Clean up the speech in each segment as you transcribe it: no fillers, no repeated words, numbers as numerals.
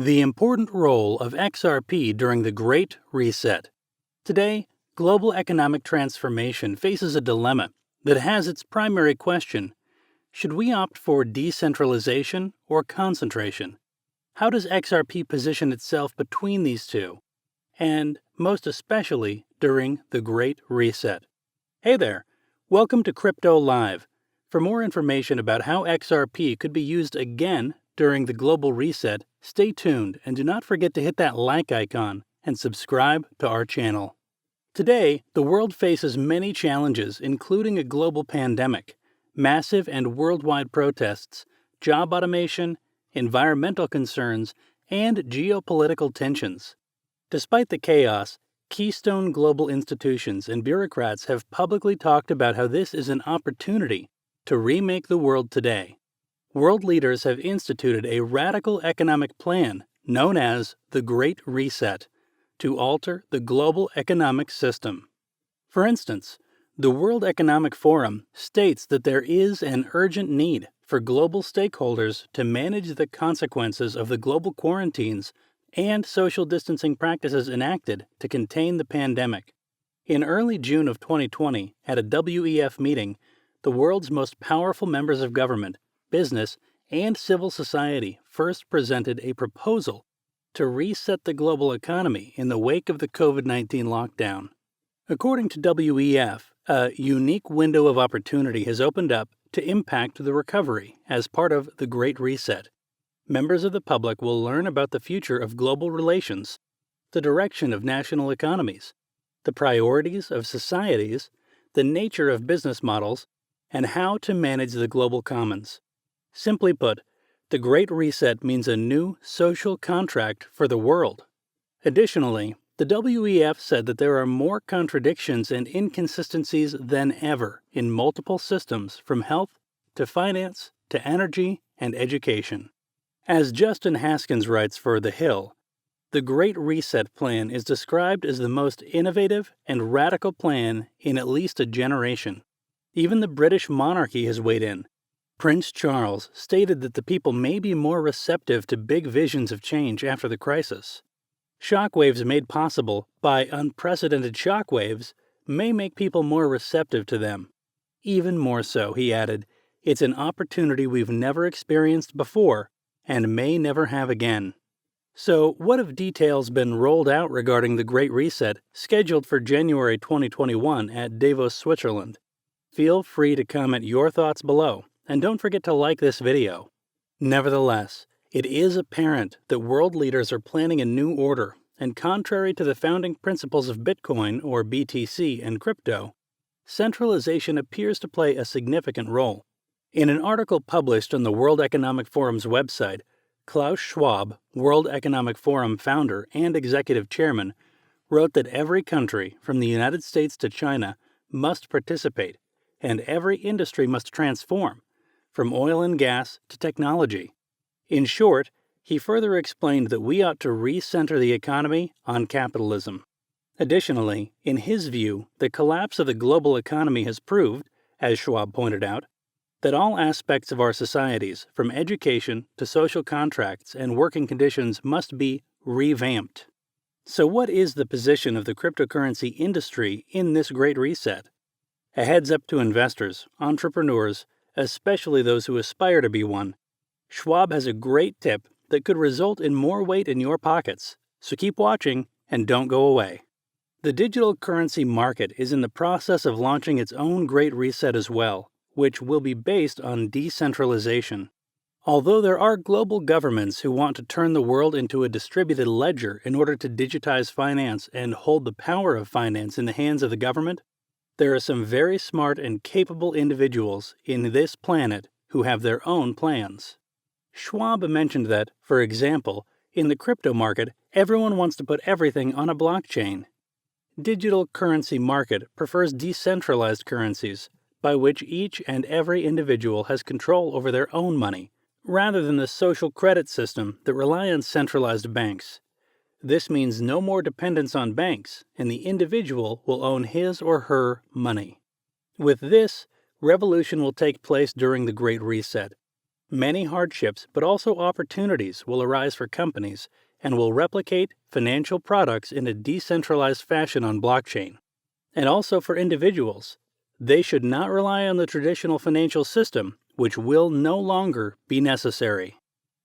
The important role of XRP during the Great Reset. Today, global economic transformation faces a dilemma that has its primary question: should we opt for decentralization or concentration? How does XRP position itself between these two? And most especially during the Great Reset. Hey there, welcome to Crypto Live. For more information about how XRP could be used again during the global reset, stay tuned and do not forget to hit that like icon and subscribe to our channel. Today, the world faces many challenges, including a global pandemic, massive and worldwide protests, job automation, environmental concerns, and geopolitical tensions. Despite the chaos, keystone global institutions and bureaucrats have publicly talked about how this is an opportunity to remake the world today. World leaders have instituted a radical economic plan known as the Great Reset to alter the global economic system. For instance, the World Economic Forum states that there is an urgent need for global stakeholders to manage the consequences of the global quarantines and social distancing practices enacted to contain the pandemic. In early June of 2020, at a WEF meeting, the world's most powerful members of government, business, and civil society first presented a proposal to reset the global economy in the wake of the COVID-19 lockdown. According to WEF, a unique window of opportunity has opened up to impact the recovery as part of the Great Reset. Members of the public will learn about the future of global relations, the direction of national economies, the priorities of societies, the nature of business models, and how to manage the global commons. Simply put, the Great Reset means a new social contract for the world. Additionally, the WEF said that there are more contradictions and inconsistencies than ever in multiple systems from health to finance to energy and education. As Justin Haskins writes for The Hill, the Great Reset plan is described as the most innovative and radical plan in at least a generation. Even the British monarchy has weighed in. Prince Charles stated that the people may be more receptive to big visions of change after the crisis. Shockwaves made possible by unprecedented shockwaves may make people more receptive to them. Even more so, he added, it's an opportunity we've never experienced before and may never have again. So, what have details been rolled out regarding the Great Reset scheduled for January 2021 at Davos, Switzerland? Feel free to comment your thoughts below, and don't forget to like this video. Nevertheless, it is apparent that world leaders are planning a new order, and contrary to the founding principles of Bitcoin or BTC and crypto, centralization appears to play a significant role. In an article published on the World Economic Forum's website, Klaus Schwab, World Economic Forum founder and executive chairman, wrote that every country, from the United States to China, must participate, and every industry must transform, from oil and gas to technology. In short, he further explained that we ought to recenter the economy on capitalism. Additionally, in his view, the collapse of the global economy has proved, as Schwab pointed out, that all aspects of our societies, from education to social contracts and working conditions, must be revamped. So what is the position of the cryptocurrency industry in this Great Reset? A heads up to investors, entrepreneurs, especially those who aspire to be one. Schwab has a great tip that could result in more weight in your pockets, so keep watching and don't go away. The digital currency market is in the process of launching its own Great Reset as well, which will be based on decentralization. Although there are global governments who want to turn the world into a distributed ledger in order to digitize finance and hold the power of finance in the hands of the government, there are some very smart and capable individuals in this planet who have their own plans. Schwab mentioned that, for example, in the crypto market, everyone wants to put everything on a blockchain. Digital currency market prefers decentralized currencies, by which each and every individual has control over their own money, rather than the social credit system that rely on centralized banks. This means no more dependence on banks, and the individual will own his or her money. With this, revolution will take place during the Great Reset. Many hardships, but also opportunities, will arise for companies and will replicate financial products in a decentralized fashion on blockchain. And also for individuals, they should not rely on the traditional financial system, which will no longer be necessary.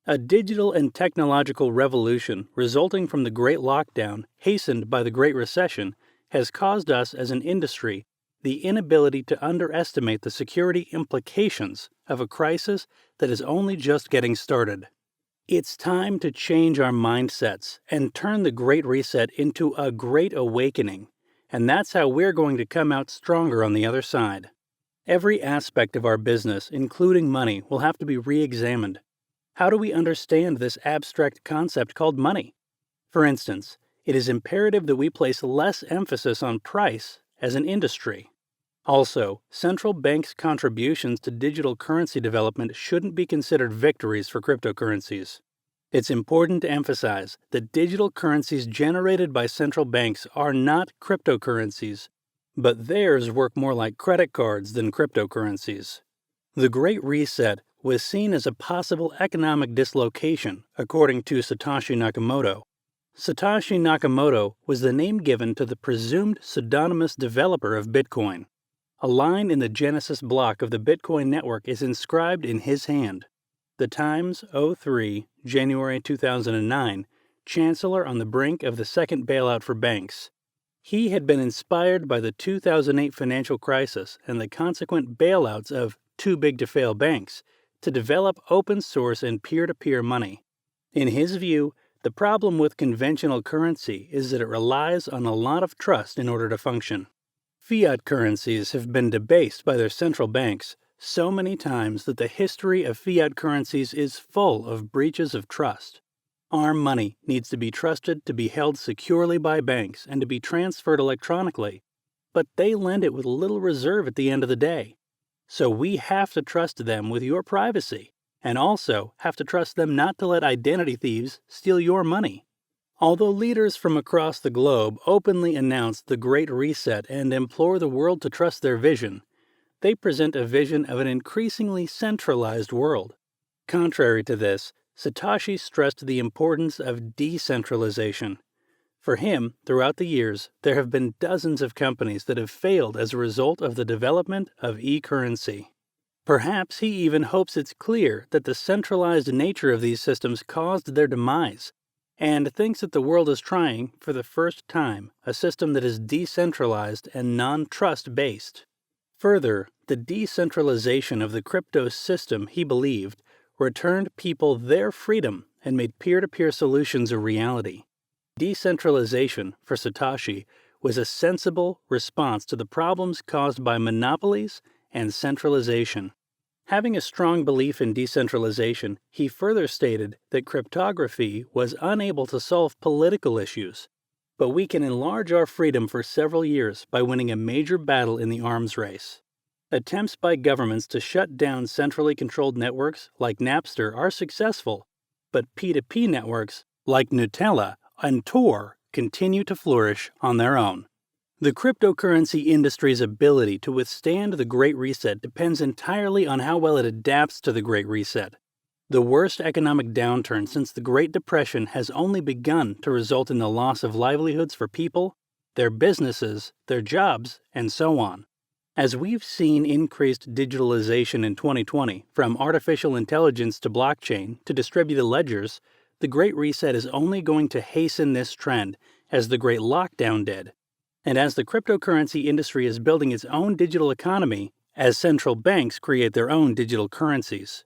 A digital and technological revolution resulting from the Great Lockdown, hastened by the Great Recession, has caused us as an industry the inability to underestimate the security implications of a crisis that is only just getting started. It's time to change our mindsets and turn the Great Reset into a Great Awakening, and that's how we're going to come out stronger on the other side. Every aspect of our business, including money, will have to be re-examined. How do we understand this abstract concept called money? For instance, it is imperative that we place less emphasis on price as an industry. Also, central banks' contributions to digital currency development shouldn't be considered victories for cryptocurrencies. It's important to emphasize that digital currencies generated by central banks are not cryptocurrencies, but theirs work more like credit cards than cryptocurrencies. The Great Reset was seen as a possible economic dislocation, according to Satoshi Nakamoto. Satoshi Nakamoto was the name given to the presumed pseudonymous developer of Bitcoin. A line in the Genesis block of the Bitcoin network is inscribed in his hand. The Times, 03, January 2009, Chancellor on the brink of the second bailout for banks. He had been inspired by the 2008 financial crisis and the consequent bailouts of too big to fail banks to develop open source and peer-to-peer money. In his view, the problem with conventional currency is that it relies on a lot of trust in order to function. Fiat currencies have been debased by their central banks so many times that the history of fiat currencies is full of breaches of trust. Our money needs to be trusted to be held securely by banks and to be transferred electronically, but they lend it with little reserve at the end of the day. So we have to trust them with your privacy, and also have to trust them not to let identity thieves steal your money. Although leaders from across the globe openly announce the Great Reset and implore the world to trust their vision, they present a vision of an increasingly centralized world. Contrary to this, Satoshi stressed the importance of decentralization. For him, throughout the years, there have been dozens of companies that have failed as a result of the development of e-currency. Perhaps he even hopes it's clear that the centralized nature of these systems caused their demise, and thinks that the world is trying, for the first time, a system that is decentralized and non-trust based. Further, the decentralization of the crypto system, he believed, returned people their freedom and made peer-to-peer solutions a reality. Decentralization, for Satoshi, was a sensible response to the problems caused by monopolies and centralization. Having a strong belief in decentralization, he further stated that cryptography was unable to solve political issues, but we can enlarge our freedom for several years by winning a major battle in the arms race. Attempts by governments to shut down centrally controlled networks like Napster are successful, but P2P networks like Nutella and Tor continue to flourish on their own. The cryptocurrency industry's ability to withstand the Great Reset depends entirely on how well it adapts to the Great Reset. The worst economic downturn since the Great Depression has only begun to result in the loss of livelihoods for people, their businesses, their jobs, and so on. As we've seen increased digitalization in 2020, from artificial intelligence to blockchain to distributed ledgers, the Great Reset is only going to hasten this trend, as the Great Lockdown did. And as the cryptocurrency industry is building its own digital economy, as central banks create their own digital currencies.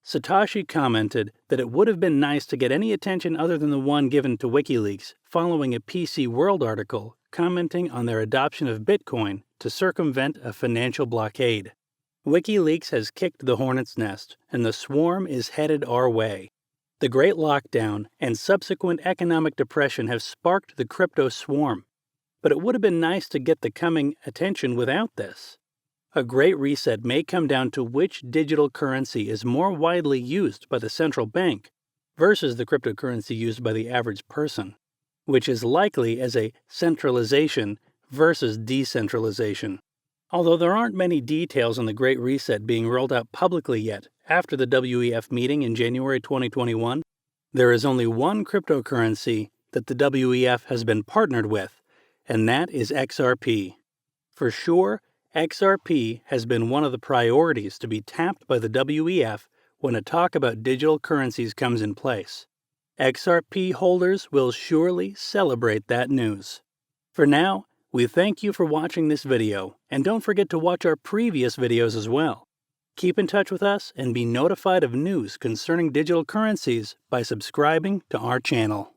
Satoshi commented that it would have been nice to get any attention other than the one given to WikiLeaks following a PC World article commenting on their adoption of Bitcoin to circumvent a financial blockade. WikiLeaks has kicked the hornet's nest, and the swarm is headed our way. The Great Lockdown and subsequent economic depression have sparked the crypto swarm, but it would have been nice to get the coming attention without this. A Great Reset may come down to which digital currency is more widely used by the central bank versus the cryptocurrency used by the average person, which is likely as a centralization versus decentralization. Although there aren't many details on the Great Reset being rolled out publicly yet, After the WEF meeting in January 2021, there is only one cryptocurrency that the WEF has been partnered with, and that is XRP. For sure, XRP has been one of the priorities to be tapped by the WEF when a talk about digital currencies comes in place. XRP holders will surely celebrate that news. For now, we thank you for watching this video, and don't forget to watch our previous videos as well. Keep in touch with us and be notified of news concerning digital currencies by subscribing to our channel.